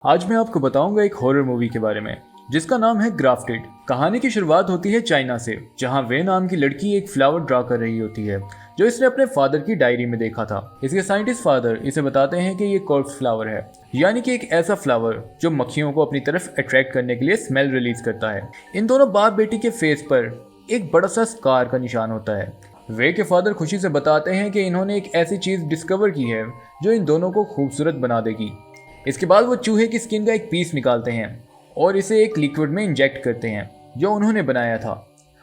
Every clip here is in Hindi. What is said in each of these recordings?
आज मैं आपको बताऊंगा एक हॉरर मूवी के बारे में जिसका नाम है ग्राफ्टेड। कहानी की शुरुआत होती है चाइना से, जहां वे नाम की लड़की एक फ्लावर ड्रा कर रही होती है जो इसने अपने फादर की डायरी में देखा था। इसके साइंटिस्ट फादर इसे बताते हैं कि ये कॉर्प्स फ्लावर है, यानी कि एक ऐसा फ्लावर जो मक्खियों को अपनी तरफ अट्रैक्ट करने के लिए स्मेल रिलीज करता है। इन दोनों बाप बेटी के फेस पर एक बड़ा सा स्कार का निशान होता है। वे के फादर खुशी से बताते हैं कि इन्होंने एक ऐसी चीज डिस्कवर की है जो इन दोनों को खूबसूरत बना देगी। इसके बाद वो चूहे की स्किन का एक पीस निकालते हैं और इसे एक लिक्विड में इंजेक्ट करते हैं जो उन्होंने बनाया था,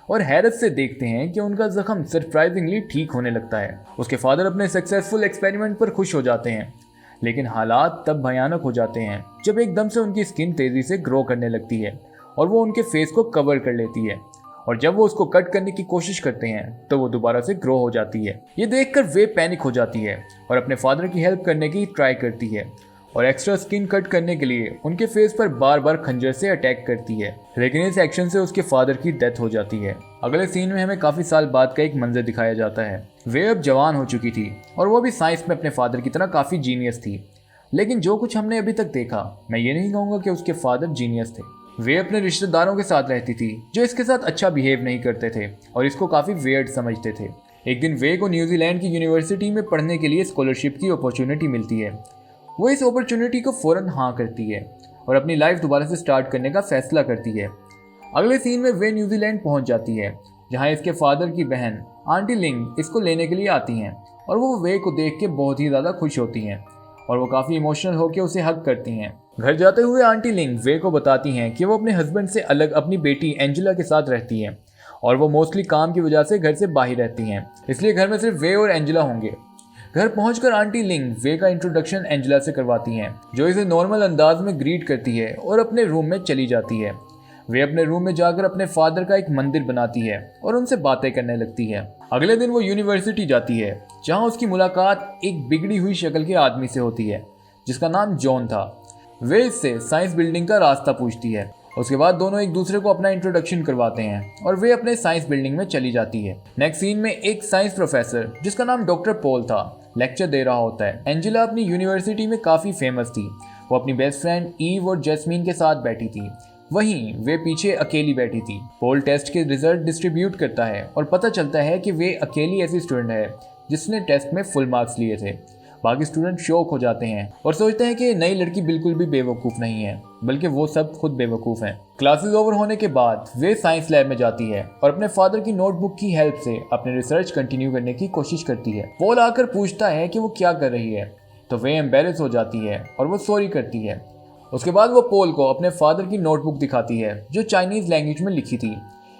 और हैरत से देखते हैं कि उनका जख्म सरप्राइजिंगली ठीक होने लगता है। उसके फादर अपने सक्सेसफुल एक्सपेरिमेंट पर खुश हो जाते हैं, लेकिन हालात तब भयानक हो जाते हैं जब एकदम से उनकी स्किन तेजी से ग्रो करने लगती है और वो उनके फेस को कवर कर लेती है, और जब वो उसको कट करने की कोशिश करते हैं तो वो दोबारा से ग्रो हो जाती है। ये देखकर वे पैनिक हो जाती है और अपने फादर की हेल्प करने की ट्राई करती है और एक्स्ट्रा स्किन कट करने के लिए उनके फेस पर बार बार खंजर से अटैक करती है, लेकिन इस एक्शन से उसके फादर की डेथ हो जाती है। अगले सीन में हमें काफी साल बाद का एक मंजर दिखाया जाता है। वे अब जवान हो चुकी थी और वो भी साइंस में अपने फादर की तरह काफी जीनियस थी, लेकिन जो कुछ हमने अभी तक देखा, मैं ये नहीं कहूँगा कि उसके फादर जीनियस थे। वे अपने रिश्तेदारों के साथ रहती थी जो इसके साथ अच्छा बिहेव नहीं करते थे और इसको काफी वियर्ड समझते थे। एक दिन वे को न्यूजीलैंड की यूनिवर्सिटी में पढ़ने के लिए स्कॉलरशिप की अपॉर्चुनिटी मिलती है। वो इस अपॉर्चुनिटी को फौरन हाँ करती है और अपनी लाइफ दोबारा से स्टार्ट करने का फैसला करती है। अगले सीन में वे न्यूजीलैंड पहुंच जाती है, जहां इसके फादर की बहन आंटी लिंग इसको लेने के लिए आती हैं और वो वे को देख के बहुत ही ज़्यादा खुश होती हैं और वो काफ़ी इमोशनल होकर उसे हग करती हैं। घर जाते हुए आंटी लिंग वे को बताती हैं कि वो अपने हस्बैंड से अलग अपनी बेटी एंजेला के साथ रहती हैं और वो मोस्टली काम की वजह से घर से बाहर रहती हैं, इसलिए घर में सिर्फ वे और एंजेला होंगे। घर पहुंचकर आंटी लिंग वे का इंट्रोडक्शन एंजेला से करवाती हैं, जो इसे नॉर्मल अंदाज में ग्रीट करती है और अपने रूम में चली जाती है। वे अपने रूम में जाकर अपने फादर का एक मंदिर बनाती है और उनसे बातें करने लगती है। अगले दिन वो यूनिवर्सिटी जाती है, जहां उसकी मुलाकात एक बिगड़ी हुई शक्ल के आदमी से होती है जिसका नाम जॉन था। वे इससे साइंस बिल्डिंग का रास्ता पूछती है। उसके बाद दोनों एक दूसरे को अपना इंट्रोडक्शन करवाते हैं और वे अपने साइंस बिल्डिंग में चली जाती है। नेक्स्ट सीन में एक साइंस प्रोफेसर जिसका नाम डॉक्टर पॉल था लेक्चर दे रहा होता है। एंजेला अपनी यूनिवर्सिटी में काफ़ी फेमस थी। वो अपनी बेस्ट फ्रेंड ईव और जैस्मीन के साथ बैठी थी, वहीं वे पीछे अकेली बैठी थी। पॉल टेस्ट के रिजल्ट डिस्ट्रीब्यूट करता है और पता चलता है कि वे अकेली ऐसी स्टूडेंट है जिसने टेस्ट में फुल मार्क्स लिए थे। बाकी स्टूडेंट शॉक हो जाते हैं और सोचते हैं कि नई लड़की बिल्कुल भी बेवकूफ़ नहीं है, बल्कि वो सब खुद बेवकूफ़ हैं। क्लासेस ओवर होने के बाद वे साइंस लैब में जाती है और अपने फादर की नोटबुक की हेल्प से अपने रिसर्च कंटिन्यू करने की कोशिश करती है। पॉल आकर पूछता है कि वो क्या कर रही है, तो वे एम्बेरस हो जाती है और वो सॉरी करती है। उसके बाद वो पॉल को अपने फादर की नोटबुक दिखाती है जो चाइनीज़ लैंग्वेज में लिखी थी।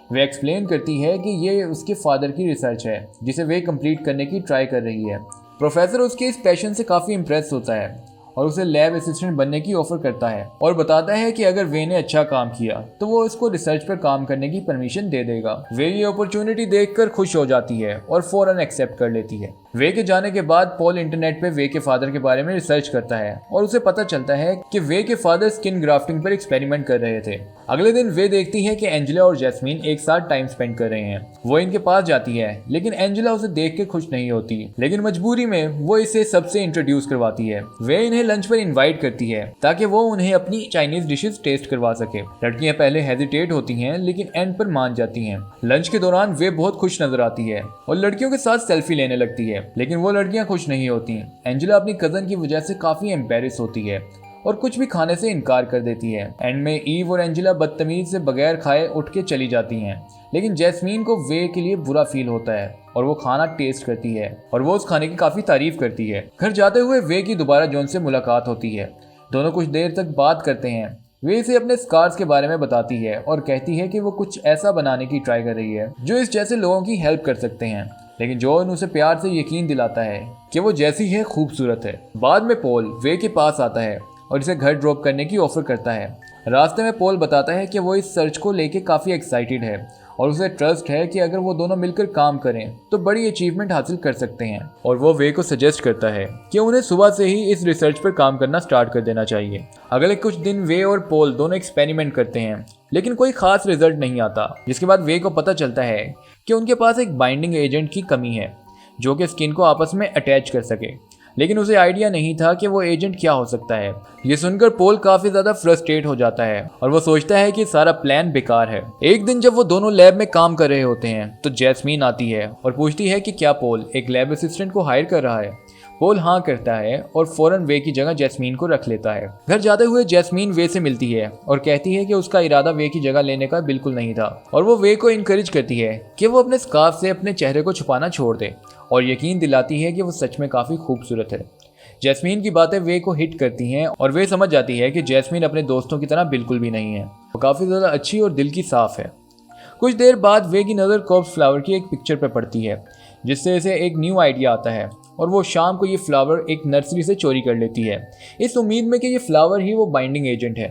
वे एक्सप्लेन करती है कि ये उसके फादर की रिसर्च है जिसे वे कंप्लीट करने की ट्राई कर रही है। प्रोफेसर उसके इस पैशन से काफ़ी इम्प्रेस होता है और उसे लैब असिस्टेंट बनने की ऑफर करता है और बताता है कि अगर वे ने अच्छा काम किया तो वो उसको रिसर्च पर काम करने की परमिशन दे देगा। वे ये अपॉर्चुनिटी देखकर खुश हो जाती है और फौरन एक्सेप्ट कर लेती है। वे के जाने के बाद पॉल इंटरनेट पे वे के फादर के बारे में रिसर्च करता है और उसे पता चलता है कि वे के फादर स्किन ग्राफ्टिंग पर एक्सपेरिमेंट कर रहे थे। अगले दिन वे देखती है कि एंजेला और जैस्मीन एक साथ टाइम स्पेंड कर रहे हैं। वो इनके पास जाती है, लेकिन एंजेला उसे देख के खुश नहीं होती, लेकिन मजबूरी में वो इसे सबसे इंट्रोड्यूस करवाती है। वे इन्हें लंच पर इनवाइट करती है ताकि वो उन्हें अपनी चाइनीज डिशेस टेस्ट करवा सके। लड़कियां पहले हेजिटेट होती हैं, लेकिन एंड पर मान जाती हैं। लंच के दौरान वे बहुत खुश नजर आती है और लड़कियों के साथ सेल्फी लेने लगती है, लेकिन वो लड़कियां खुश नहीं होती। एंजेला अपनी कजन की वजह से काफी एम्बेरस होती है और कुछ भी खाने से इनकार कर देती है। एंड में ईव और एंजेला बदतमीज से बगैर खाए उठ के चली जाती हैं, लेकिन जैस्मीन को वे के लिए बुरा फील होता है और वो खाना टेस्ट करती है और वो उस खाने की काफी तारीफ करती है। घर जाते हुए वे की दोबारा जॉन से मुलाकात होती है। दोनों कुछ देर तक बात करते हैं। वे इसे अपने स्कार्स के बारे में बताती है और कहती है कि वो कुछ ऐसा बनाने की ट्राई कर रही है जो इस जैसे लोगों की हेल्प कर सकते हैं, लेकिन जॉन उसे प्यार से यकीन दिलाता है कि वो जैसी है खूबसूरत है। बाद में पॉल वे के पास आता है और इसे घर ड्रॉप करने की ऑफर करता है। रास्ते में पॉल बताता है कि वो इस सर्च को लेके काफ़ी एक्साइटेड है और उसे ट्रस्ट है कि अगर वो दोनों मिलकर काम करें तो बड़ी अचीवमेंट हासिल कर सकते हैं, और वो वे को सजेस्ट करता है कि उन्हें सुबह से ही इस रिसर्च पर काम करना स्टार्ट कर देना चाहिए। अगले कुछ दिन वे और पॉल दोनों एक्सपेरिमेंट करते हैं, लेकिन कोई खास रिजल्ट नहीं आता, जिसके बाद वे को पता चलता है कि उनके पास एक बाइंडिंग एजेंट की कमी है जो कि स्किन को आपस में अटैच कर सके। लेकिन उसे आइडिया नहीं था कि वो एजेंट क्या हो सकता है। ये सुनकर पोल काफी ज्यादा फ्रस्ट्रेट हो जाता है और वो सोचता है कि सारा प्लान बेकार है। एक दिन जब वो दोनों लैब में काम कर रहे होते हैं तो जैस्मीन आती है और पूछती है कि क्या पोल एक लैब असिस्टेंट को हायर कर रहा है। पोल हाँ करता है और फौरन वे की जगह जैस्मीन को रख लेता है। घर जाते हुए जैस्मीन वे से मिलती है और कहती है कि उसका इरादा वे की जगह लेने का बिल्कुल नहीं था, और वो वे को इनकरेज करती है कि वो अपने स्कार्फ से अपने चेहरे को छुपाना छोड़ दे और यकीन दिलाती है कि वो सच में काफी खूबसूरत है। जैस्मीन की बातें वे को हिट करती हैं और वे समझ जाती है कि जैस्मीन अपने दोस्तों की तरह बिल्कुल भी नहीं है, वो काफी ज्यादा अच्छी और दिल की साफ है। कुछ देर बाद वे की नज़र कॉर्प्स फ्लावर की एक पिक्चर पर पड़ती है, जिससे इसे एक न्यू आइडिया आता है और वो शाम को ये फ्लावर एक नर्सरी से चोरी कर लेती है, इस उम्मीद में कि ये फ्लावर ही वो बाइंडिंग एजेंट है।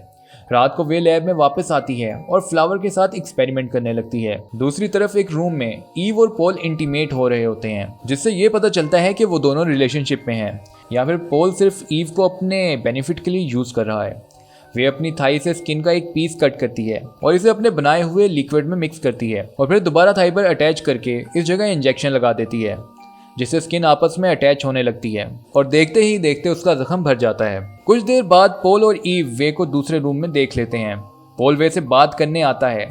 रात को वे लैब में वापस आती है और फ्लावर के साथ एक्सपेरिमेंट करने लगती है। दूसरी तरफ एक रूम में ईव और पोल इंटीमेट हो रहे होते हैं, जिससे ये पता चलता है कि वो दोनों रिलेशनशिप में हैं, या फिर पोल सिर्फ ईव को अपने बेनिफिट के लिए यूज कर रहा है। वे अपनी थाई से स्किन का एक पीस कट करती है और इसे अपने बनाए हुए लिक्विड में मिक्स करती है और फिर दोबारा थाई पर अटैच करके इस जगह इंजेक्शन लगा देती है, जिससे स्किन आपस में अटैच होने लगती है और देखते ही देखते उसका जख्म भर जाता है। कुछ देर बाद पोल और ईव वे को दूसरे रूम में देख लेते हैं। पोल वे से बात करने आता है।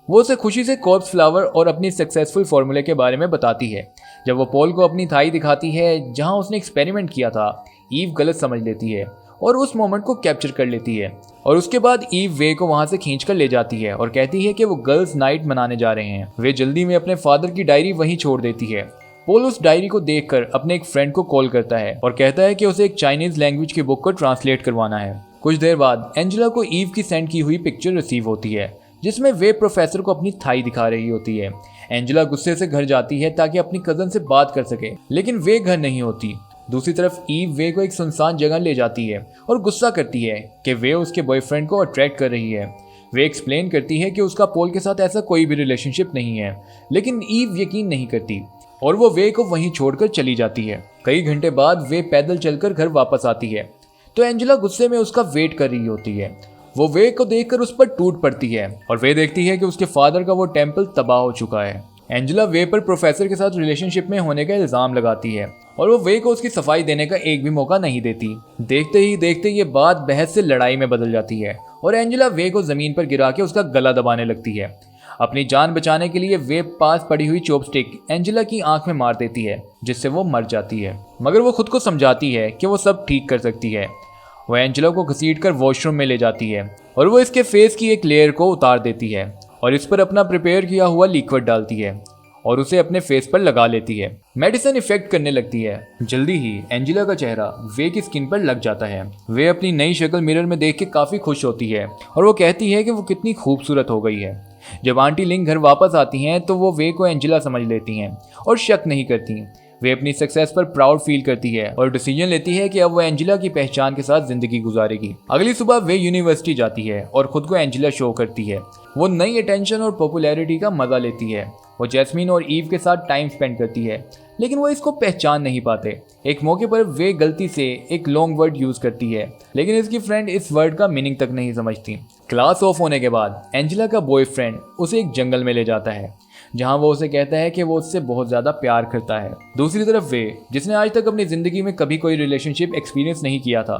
वो उसे खुशी से कॉर्प्स फ्लावर और अपनी सक्सेसफुल फॉर्मूले के बारे में बताती है। जब वो पोल को अपनी थाई दिखाती है जहां उसने एक्सपेरिमेंट किया था, ईव गलत समझ लेती है और उस मोमेंट को कैप्चर कर लेती है, और उसके बाद ईव वे को वहां से खींच कर ले जाती है और कहती है कि वो गर्ल्स नाइट मनाने जा रहे हैं। वे जल्दी में अपने फादर की डायरी वहीं छोड़ देती है। पोल उस डायरी को देखकर अपने एक फ्रेंड को कॉल करता है और कहता है कि उसे एक चाइनीज लैंग्वेज की बुक को ट्रांसलेट करवाना है। कुछ देर बाद एंजेला को ईव की सेंड की हुई पिक्चर रिसीव होती है, जिसमें वे प्रोफेसर को अपनी थाई दिखा रही होती है। एंजेला गुस्से से घर जाती है ताकि अपनी कजन से बात कर सके, लेकिन वे घर नहीं होती। दूसरी तरफ ईव वे को एक सुनसान जगह ले जाती है और गुस्सा करती है कि वे उसके बॉयफ्रेंड को अट्रैक्ट कर रही है। वे एक्सप्लेन करती है कि उसका पोल के साथ ऐसा कोई भी रिलेशनशिप नहीं है, लेकिन ईव यकीन नहीं करती और वो वे को वहीं छोड़कर चली जाती है। कई घंटे बाद वे पैदल चलकर घर वापस आती है तो एंजेला गुस्से में उसका वेट कर रही होती है। वो वे को देखकर उस पर टूट पड़ती है और वे देखती है कि उसके फादर का वो टेम्पल तबाह हो चुका है। एंजेला वे पर प्रोफेसर के साथ रिलेशनशिप में होने का इल्जाम लगाती है और वो वे को उसकी सफाई देने का एक भी मौका नहीं देती। देखते ही देखते ये बात बहस से लड़ाई में बदल जाती है और एंजेला वे को जमीन पर गिरा के उसका गला दबाने लगती है। अपनी जान बचाने के लिए वे पास पड़ी हुई चॉपस्टिक एंजेला की आंख में मार देती है, जिससे वो मर जाती है, मगर वो खुद को समझाती है कि वो सब ठीक कर सकती है। वो एंजेला को घसीटकर वॉशरूम में ले जाती है और वो इसके फेस की एक लेयर को उतार देती है और इस पर अपना प्रिपेयर किया हुआ लिक्विड डालती है और उसे अपने फेस पर लगा लेती है। मेडिसिन इफेक्ट करने लगती है। जल्दी ही एंजेला का चेहरा वे की स्किन पर लग जाता है। वे अपनी नई शक्ल मिरर में देख के काफी खुश होती है और वो कहती है कि वो कितनी खूबसूरत हो गई है। जब आंटी लिंग घर वापस आती हैं तो वो वे को एंजेला समझ लेती हैं और शक नहीं करती। वे अपनी सक्सेस पर प्राउड फील करती है और डिसीजन लेती है कि अब वो एंजेला की पहचान के साथ जिंदगी गुजारेगी। अगली सुबह वे यूनिवर्सिटी जाती है और खुद को एंजेला शो करती है। वो नई अटेंशन और पॉपुलैरिटी का मजा लेती है। वो जैस्मीन और ईव के साथ टाइम स्पेंड करती है, लेकिन वो इसको पहचान नहीं पाते। एक मौके पर वे गलती से एक लॉन्ग वर्ड यूज करती है, लेकिन इसकी फ्रेंड इस वर्ड का मीनिंग तक नहीं समझती। क्लास ऑफ होने के बाद एंजेला का बॉयफ्रेंड उसे एक जंगल में ले जाता है, जहां वो उसे कहता है कि वो उससे बहुत ज्यादा प्यार करता है। दूसरी तरफ वे, जिसने आज तक अपनी जिंदगी में कभी कोई रिलेशनशिप एक्सपीरियंस नहीं किया था,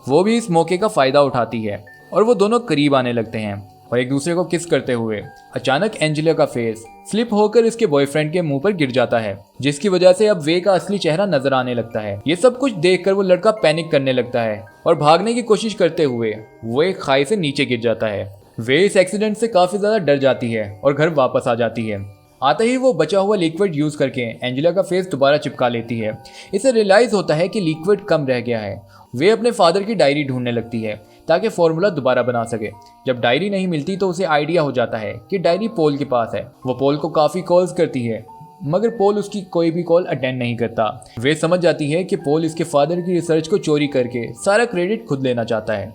वो भी इस मौके का फायदा उठाती है और वो दोनों करीब आने लगते हैं और एक दूसरे को किस करते हुए अचानक एंजेला का फेस स्लिप होकर इसके बॉयफ्रेंड के मुंह पर गिर जाता है, जिसकी वजह से अब वे का असली चेहरा नजर आने लगता है। ये सब कुछ देखकर वो लड़का पैनिक करने लगता है और भागने की कोशिश करते हुए वो एक खाई से नीचे गिर जाता है। वे इस एक्सीडेंट से काफी ज्यादा डर जाती है और घर वापस आ जाती है। आते ही वो बचा हुआ लिक्विड यूज करके एंजेला का फेस दोबारा चिपका लेती है। इसे रियलाइज होता है कि लिक्विड कम रह गया है। वे अपने फादर की डायरी ढूंढने लगती है ताकि फॉर्मूला दोबारा बना सके। जब डायरी नहीं मिलती तो उसे आइडिया हो जाता है कि डायरी पोल के पास है। वो पोल को काफी कॉल्स करती है, मगर पोल उसकी कोई भी कॉल अटेंड नहीं करता। वे समझ जाती है कि पोल इसके फादर की रिसर्च को चोरी करके सारा क्रेडिट खुद लेना चाहता है।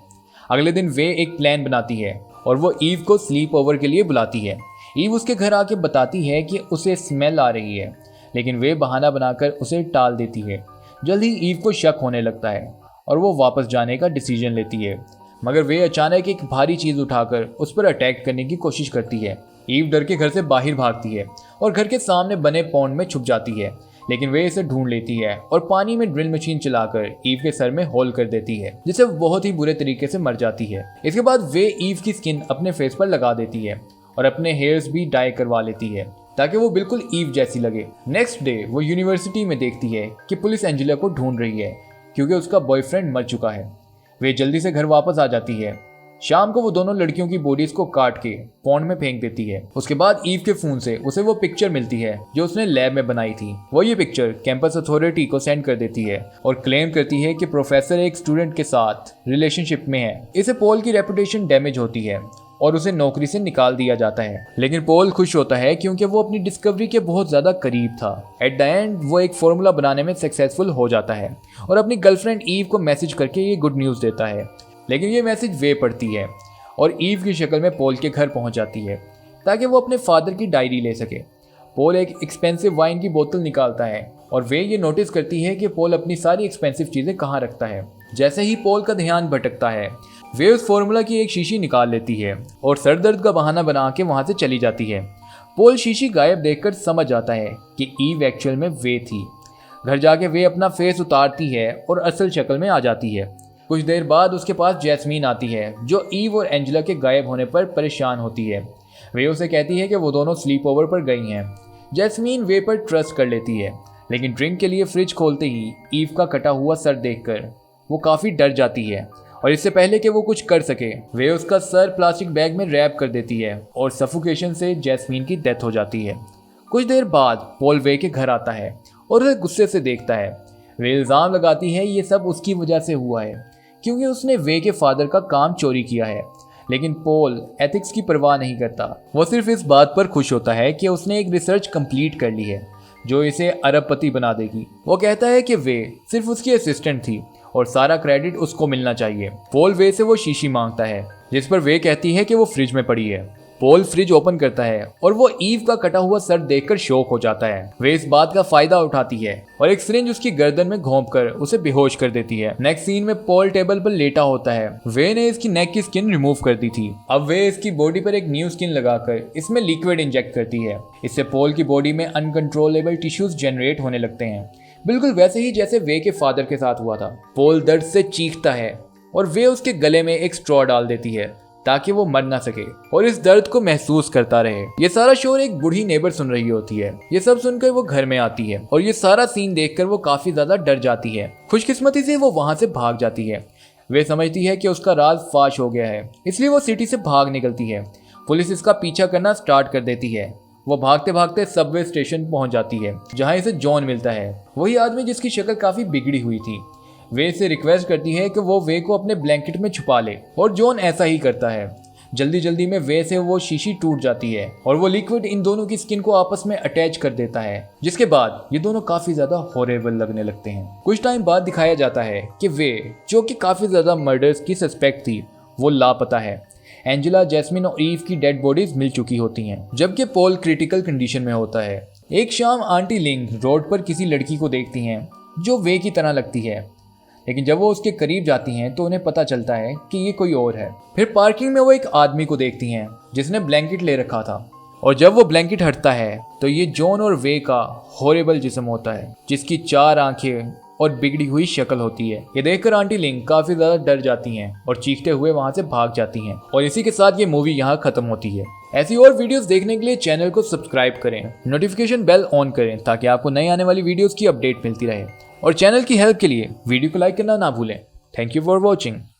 अगले दिन वे एक प्लान बनाती है और वो ईव को स्लीप ओवर के लिए बुलाती है। ईव उसके घर आके बताती है कि उसे स्मेल आ रही है, लेकिन वे बहाना बनाकर उसे टाल देती है। जल्द ही ईव को शक होने लगता है और वो वापस जाने का डिसीजन लेती है, मगर वे अचानक एक भारी चीज उठाकर उस पर अटैक करने की कोशिश करती है। ईव डर के घर से बाहर भागती है और घर के सामने बने पॉन्ड में छुप जाती है, लेकिन वे इसे ढूंढ लेती है और पानी में ड्रिल मशीन चलाकर ईव के सर में होल कर देती है, जिससे वो बहुत ही बुरे तरीके से मर जाती है। इसके बाद वे ईव की स्किन अपने फेस पर लगा देती है और अपने हेयर्स भी डाई करवा लेती है ताकि वो बिल्कुल ईव जैसी लगे। नेक्स्ट डे वो यूनिवर्सिटी में देखती है कि पुलिस एंजेला को ढूंढ रही है क्योंकि उसका बॉयफ्रेंड मर चुका है। वे जल्दी से घर वापस आ जाती है। शाम को वो दोनों लड़कियों की बॉडीज को काट के पॉन्ड में फेंक देती है। उसके बाद ईव के फोन से उसे वो पिक्चर मिलती है जो उसने लैब में बनाई थी। वो ये पिक्चर कैंपस अथॉरिटी को सेंड कर देती है और क्लेम करती है कि प्रोफेसर एक स्टूडेंट के साथ रिलेशनशिप में है। इससे पॉल की रेपुटेशन डैमेज होती है और उसे नौकरी से निकाल दिया जाता है। लेकिन पॉल खुश होता है क्योंकि वो अपनी डिस्कवरी के बहुत ज्यादा करीब था। एट द एंड वो एक फॉर्मूला बनाने में सक्सेसफुल हो जाता है और अपनी गर्लफ्रेंड ईव को मैसेज करके ये गुड न्यूज देता है। लेकिन ये मैसेज वे पढ़ती है और ईव की शक्ल में पॉल के घर पहुंच जाती है ताकि वो अपने फादर की डायरी ले सके। पॉल एक एक्सपेंसिव वाइन की बोतल निकालता है और वे ये नोटिस करती है कि पॉल अपनी सारी एक्सपेंसिव चीज़ें कहाँ रखता है। जैसे ही पॉल का ध्यान भटकता है वे उस फॉर्मूला की एक शीशी निकाल लेती है और सर दर्द का बहाना बना के वहाँ से चली जाती है। पॉल शीशी गायब देखकर समझ जाता है कि ईव एक्चुअल में वे थी। घर जाके वे अपना फेस उतारती है और असल शक्ल में आ जाती है। कुछ देर बाद उसके पास जैस्मीन आती है जो ईव और एंजेला के गायब होने पर परेशान होती है। वे उसे कहती है कि वो दोनों स्लीप ओवर पर गई हैं। जैस्मीन वे पर ट्रस्ट कर लेती है, लेकिन ड्रिंक के लिए फ्रिज खोलते ही ईव का कटा हुआ सर देखकर वो काफ़ी डर जाती है और इससे पहले कि वो कुछ कर सके वे उसका सर प्लास्टिक बैग में रैप कर देती है और सफोकेशन से जैस्मीन की डेथ हो जाती है। कुछ देर बाद पॉल वे के घर आता है और उसे गुस्से से देखता है। वे इल्ज़ाम लगाती है ये सब उसकी वजह से हुआ है क्योंकि उसने वे के फादर का काम चोरी किया है। लेकिन पॉल एथिक्स की परवाह नहीं करता। वो सिर्फ इस बात पर खुश होता है कि उसने एक रिसर्च कंप्लीट कर ली है जो इसे अरबपति बना देगी। वो कहता है कि वे सिर्फ उसकी असिस्टेंट थी और सारा क्रेडिट उसको मिलना चाहिए। पॉल वे से वो शीशी मांगता है जिस पर वे कहती है कि वो फ्रिज में पड़ी है। पॉल फ्रिज ओपन करता है और वो ईव का कटा हुआ सर देखकर शॉक हो जाता है। वे इस बात का फायदा उठाती है और एक सिरिंज उसकी गर्दन में घोंपकर उसे बेहोश कर देती है। नेक्स्ट सीन में पॉल टेबल पर लेटा होता है। वे ने इसकी नेक की स्किन रिमूव कर दी थी। अब वे इसकी बॉडी पर एक न्यू स्किन लगाकर इसमें लिक्विड इंजेक्ट करती है। इससे पॉल की बॉडी में अनकंट्रोलेबल टिश्यूज जनरेट होने लगते हैं, बिल्कुल वैसे ही जैसे वे के फादर के साथ हुआ था। पॉल दर्द से चीखता है और वे उसके गले में एक स्ट्रॉ डाल देती है ताकि वो मर ना सके और इस दर्द को महसूस करता रहे। ये सारा शोर एक बूढ़ी नेबर सुन रही होती है। ये सब सुनकर वो घर में आती है और ये सारा सीन देखकर वो काफी ज्यादा डर जाती है। खुशकिस्मती से वो वहां से भाग जाती है। वे समझती है कि उसका राज फाश हो गया है, इसलिए वो सिटी से भाग निकलती है। पुलिस इसका पीछा करना स्टार्ट कर देती है। वो भागते भागते सबवे स्टेशन पहुंच जाती है जहां इसे जॉन मिलता है, वही आदमी जिसकी शक्ल काफी बिगड़ी हुई थी। वे इसे रिक्वेस्ट करती है कि वो वे को अपने ब्लैंकेट में छुपा ले और जॉन ऐसा ही करता है। जल्दी जल्दी में वे से वो शीशी टूट जाती है और वो लिक्विड इन दोनों की स्किन को आपस में अटैच कर देता है, जिसके बाद ये दोनों काफी ज्यादा हॉरेबल लगने लगते हैं। कुछ टाइम बाद दिखाया जाता है कि वे, जो कि काफी ज्यादा मर्डर्स की सस्पेक्ट थी, वो लापता है। एंजेला, जैस्मिन और ईव की डेड बॉडीज मिल चुकी होती हैं, जबकि पॉल क्रिटिकल कंडीशन में होता है। एक शाम आंटी लिंग रोड पर किसी लड़की को देखती हैं जो वे की तरह लगती है, लेकिन जब वो उसके करीब जाती हैं तो उन्हें पता चलता है कि ये कोई और है। फिर पार्किंग में वो एक आदमी को देखती हैं जिसने ब्लैंकेट ले रखा था और जब वो ब्लैंकेट हटता है तो ये जॉन और वे का हॉरिबल जिस्म होता है जिसकी 4 आंखें और बिगड़ी हुई शक्ल होती है। ये देखकर आंटी लिंग काफी ज्यादा डर जाती हैं और चीखते हुए वहां से भाग जाती हैं और इसी के साथ ये मूवी यहाँ खत्म होती है। ऐसी और वीडियोस देखने के लिए चैनल को सब्सक्राइब करें, नोटिफिकेशन बेल ऑन करें ताकि आपको नई आने वाली वीडियोस की अपडेट मिलती रहे और चैनल की हेल्प के लिए वीडियो को लाइक करना ना भूलें। Thank you for watching.